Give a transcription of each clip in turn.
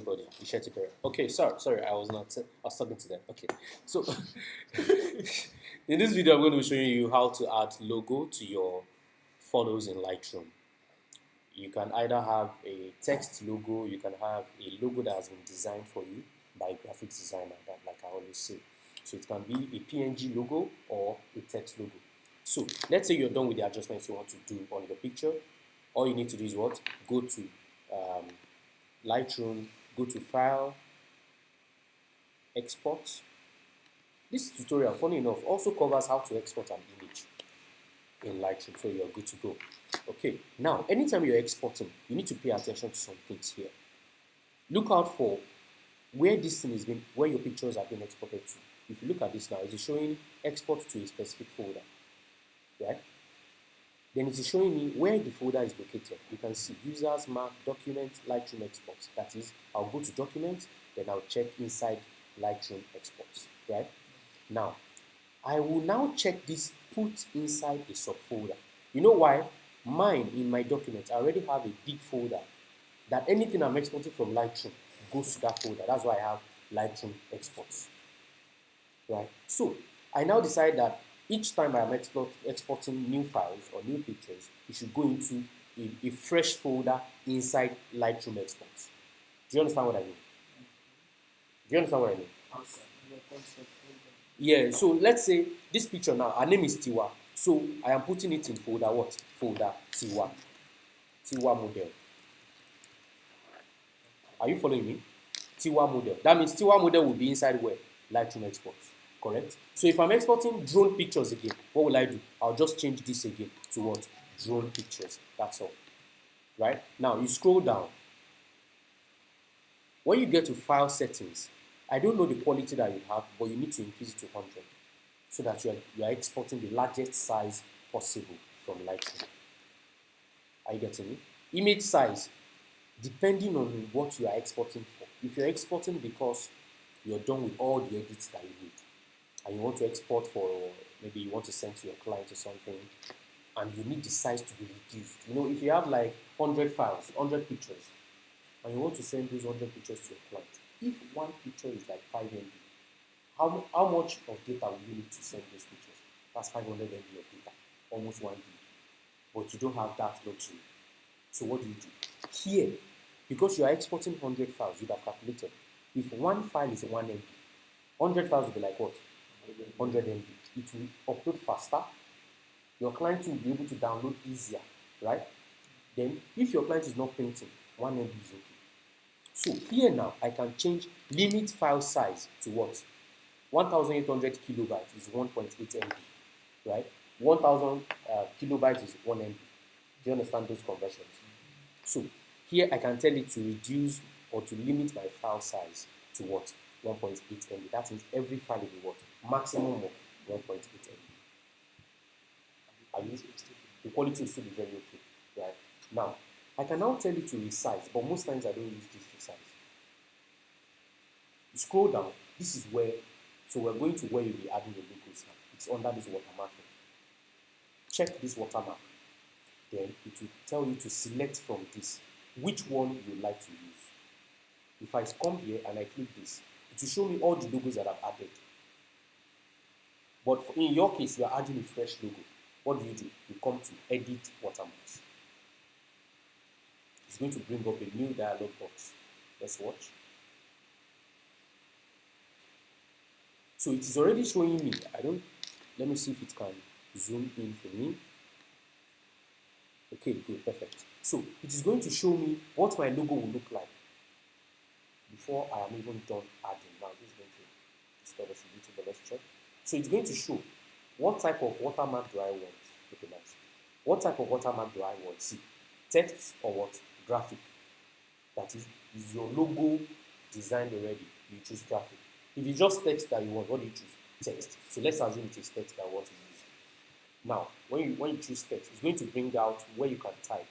everybody. Okay, sorry, I was talking to them. Okay, so in this video, I'm going to be showing you how to add logo to your photos in Lightroom. You can either have a text logo, you can have a logo that has been designed for you by a graphic designer, like I always say. So it can be a PNG logo or a text logo. So let's say you're done with the adjustments you want to do on your picture. All you need to do is what? Go to Lightroom, go to File, Export. This tutorial, funny enough, also covers how to export an image in Lightroom, so you're good to go. Okay, now anytime you're exporting, you need to pay attention to some things here. Look out for where this thing is where your pictures are being exported to. If you look at this now, it is showing export to a specific folder, right? Then it is showing me where the folder is located. You can see Users, Mark, Document, Lightroom Exports. That is, I'll go to Document, then I'll check inside Lightroom Exports, right? Now, I will now check this Put inside a subfolder. You know why? Mine, in my document, I already have a big folder that anything I'm exporting from Lightroom goes to that folder. That's why I have Lightroom Exports, right? So, I now decide that each time I'm exporting new files or new pictures, it should go into a fresh folder inside Lightroom Exports. Do you understand what I mean? Do you understand what I mean? Yeah, so let's say this picture now, her name is Tiwa. So I am putting it in folder what? Folder Tiwa. Tiwa model. Are you following me? Tiwa model. That means Tiwa model will be inside where? Lightroom Exports. Correct? So if I'm exporting drone pictures again, what will I do? I'll just change this again to what? Drone pictures. That's all. Right? Now you scroll down. When you get to file settings, I don't know the quality that you have, but you need to increase it to 100 so that you are exporting the largest size possible from Lightroom. Are you getting me? Image size, depending on what you are exporting for. If you're exporting because you're done with all the edits that you need, and you want to export for, maybe you want to send to your client or something, and you need the size to be reduced. You know, if you have like 100 files, 100 pictures, and you want to send those 100 pictures to your client, if one picture is like 5 MB, how much of data will you need to send those pictures? That's 500 MB of data, almost 1 GB. But you don't have that luxury. So what do? Here, because you are exporting 100 files, you have calculated. If one file is 1 MB, 100 files will be like what? 100 MB. It will upload faster. Your client will be able to download easier, right? Then, if your client is not printing, 1 MB is okay. So here now, I can change limit file size to what? 1800 kilobytes is 1.8 MB, right? 1000 kilobytes is 1 MB. Do you understand those conversions? So here I can tell it to reduce or to limit my file size to what? 1.8 MB. That means every file will be what? Maximum of 1.8 MB. The quality will still be very okay, right? Now, I can now tell it to resize, but most times I don't use this resize. You scroll down, this is where, so we're going to where you'll be adding your logos now. It's under this watermark. Check this watermark. Then it will tell you to select from this which one you like to use. If I come here and I click this, it will show me all the logos that I've added. But in your case, you are adding a fresh logo. What do? You come to Edit Watermarks. It's going to bring up a new dialog box. Let's watch. So it is already showing me. Let me see if it can zoom in for me. Okay, good, perfect. So it is going to show me what my logo will look like before I am even done adding. Now this is going to disturb us a little, but let's check. So it's going to show what type of watermark do I want. Okay, nice. What type of watermark do I want? See, text or what? Graphic. That is your logo designed already. You choose graphic. If it's just text that you want, what do you choose? Text. So let's assume it is text that I want to use. Now, when you choose text, it's going to bring out where you can type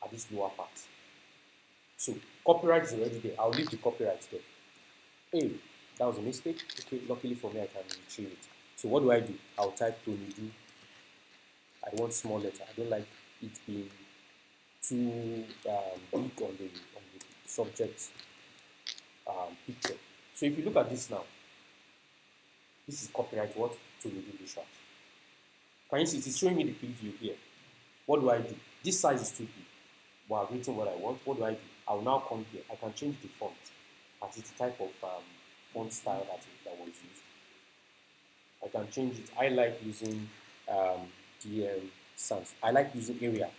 at this lower part. So copyright is already there. I'll leave the copyright there. Hey, that was a mistake. Okay, luckily for me, I can retrieve it. So what do? I'll type Tonydoo. I want small letter. I don't like it being too big on the subject picture. So if you look at this now, this is copyright what? Tonydoo visuals. Can you see it is showing me the preview here? What do I do? This size is too big, but I've written what I want. What do? I will now come here. I can change the font. That is the type of font style that was used. I can change it. I like using DM Sans. I like using Arial.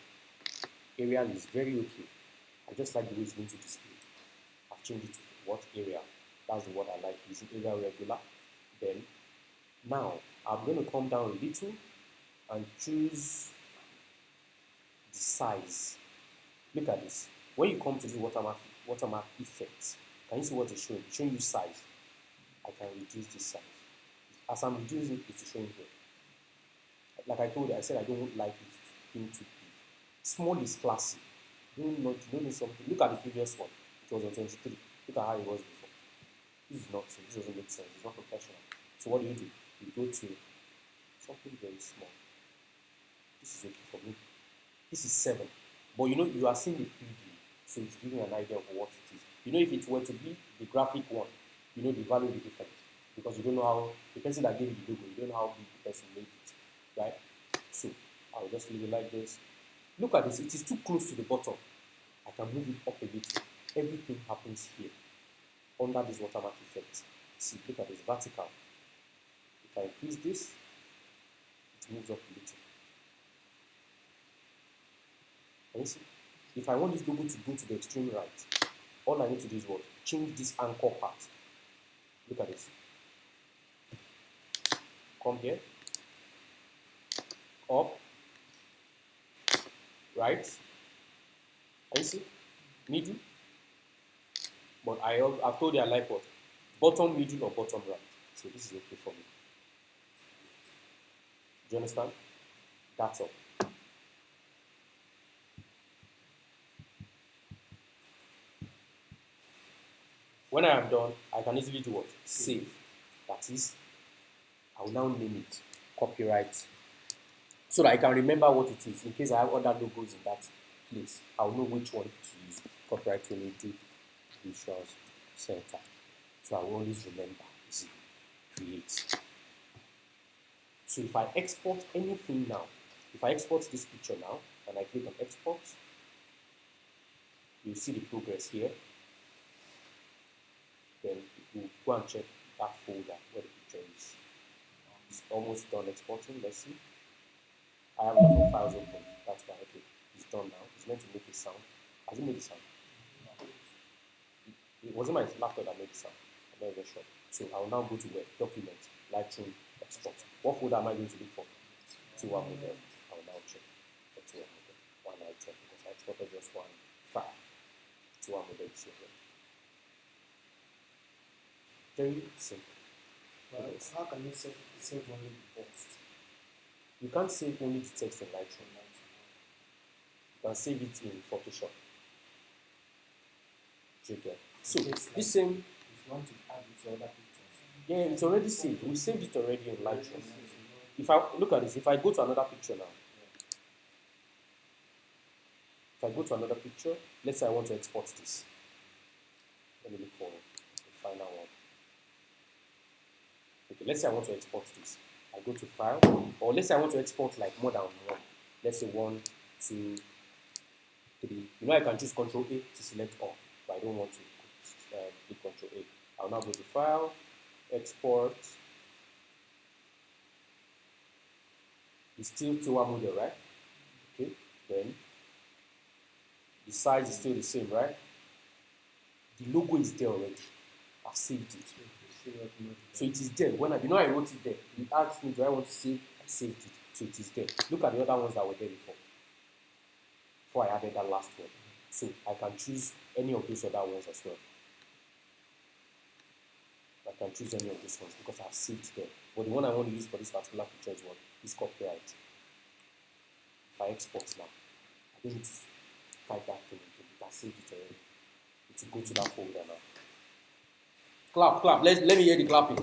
Arial is very okay. I just like the way it's going to display. I've changed it to what? Arial. That's the word I like using, Arial regular. Then, now, I'm going to come down a little and choose the size. Look at this. When you come to the watermark effect, can you see what it's showing? It's showing you size. I can reduce this size. As I'm reducing it, it's showing here. Like I told you, I said I don't like it being too big. Small is classy. Don't need something. Look at the previous one. It was on 23. Look at how it was before. This is not so. This doesn't make sense. It's not professional. So what do? You go to something very small. This is okay for me. This is 7. But you know, you are seeing the preview, so it's giving an idea of what it is. You know, if it were to be the graphic one, you know the value will be different. Because you don't know how, the person that gave you the logo, you don't know how big the person made it. Right? So, I'll just leave it like this. Look at this, it is too close to the bottom. I can move it up a little. Everything happens here, under this watermark effect. See, look at this, vertical. If I increase this, it moves up a little. Can you see? If I want this logo to go to the extreme right, all I need to do is what? Change this anchor part. Look at this. Come here, up, right. Can you see? Middle. But I've told you I like what? Bottom, middle, or bottom right. So this is okay for me. Do you understand? That's all. When I am done, I can easily do what? Save. That is, I will now name it copyright, so that I can remember what it is in case I have other logos in that place. I will know which one to use. Copyright Tonydoo Visuals Center. So I will always remember. Easy. Create. So if I export anything now, if I export this picture now, and I click on export, you'll see the progress here. Then we'll go and check that folder where the picture is. It's almost done exporting. Let's see. I have a lot of files open. That's why, okay, it's done now. It's meant to make a sound. Has it made a sound? It wasn't my laptop that made the sound. I'm not even sure. So I will now go to where? Document, Lightroom, export. What folder am I going to look for? T1 model. I will now check for T1 model. One item, because I exported just one file. T1 model is here. Very simple. Well, how can you save only the text? You can't save only the text in Lightroom. You can save it in Photoshop. So this same. If you want to add it to other pictures. Yeah, it's already saved. We saved it already in Lightroom. If I look at this, if I go to another picture now, if I go to another picture, let's say I want to export this. Let me look for the final one. Okay, let's say I want to export this. I go to File, or let's say I want to export like more than one. Let's say 1, 2, 3. You know, I can choose Ctrl A to select all, but I don't want to click Ctrl A. I'll now go to File, Export. It's still T1 model, right? Okay, then the size is still the same, right? The logo is there already. I've saved it. So it is there. When I wrote it there, it asked me, do I want to save? I saved it. So it is there. Look at the other ones that were there before I added that last one. So I can choose any of those other ones as well. I can choose any of these ones because I've saved them. But the one I want to use for this particular picture is what? Is copyright. If I export now, I don't need to type that thing again. I saved it already. It will go to that folder now. Clap. Let me hear the clapping.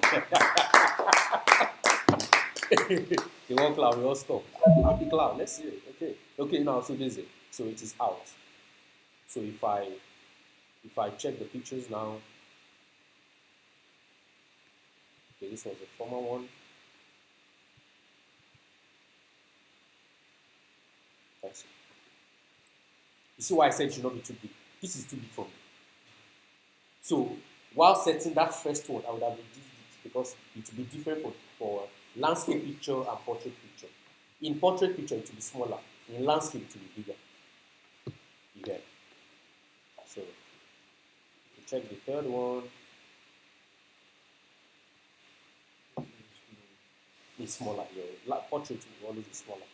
They won't clap, we all stop. Happy clap, let's see it. Okay, now so this is it. So it is out. So if I check the pictures now, Okay, this was the former one. That's it. You see why I said it should not be too big? This is too big for me. So while setting that first one, I would have reduced it because it will be different for landscape picture and portrait picture. In portrait picture, it will be smaller. In landscape, it will be bigger. You get it? So you check the third one, it's smaller here. Portrait will always be smaller.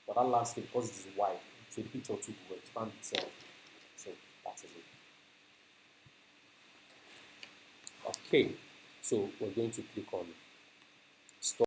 But that landscape, because it is wide, so the picture too will expand itself. So that is it. Okay, so we're going to click on stop.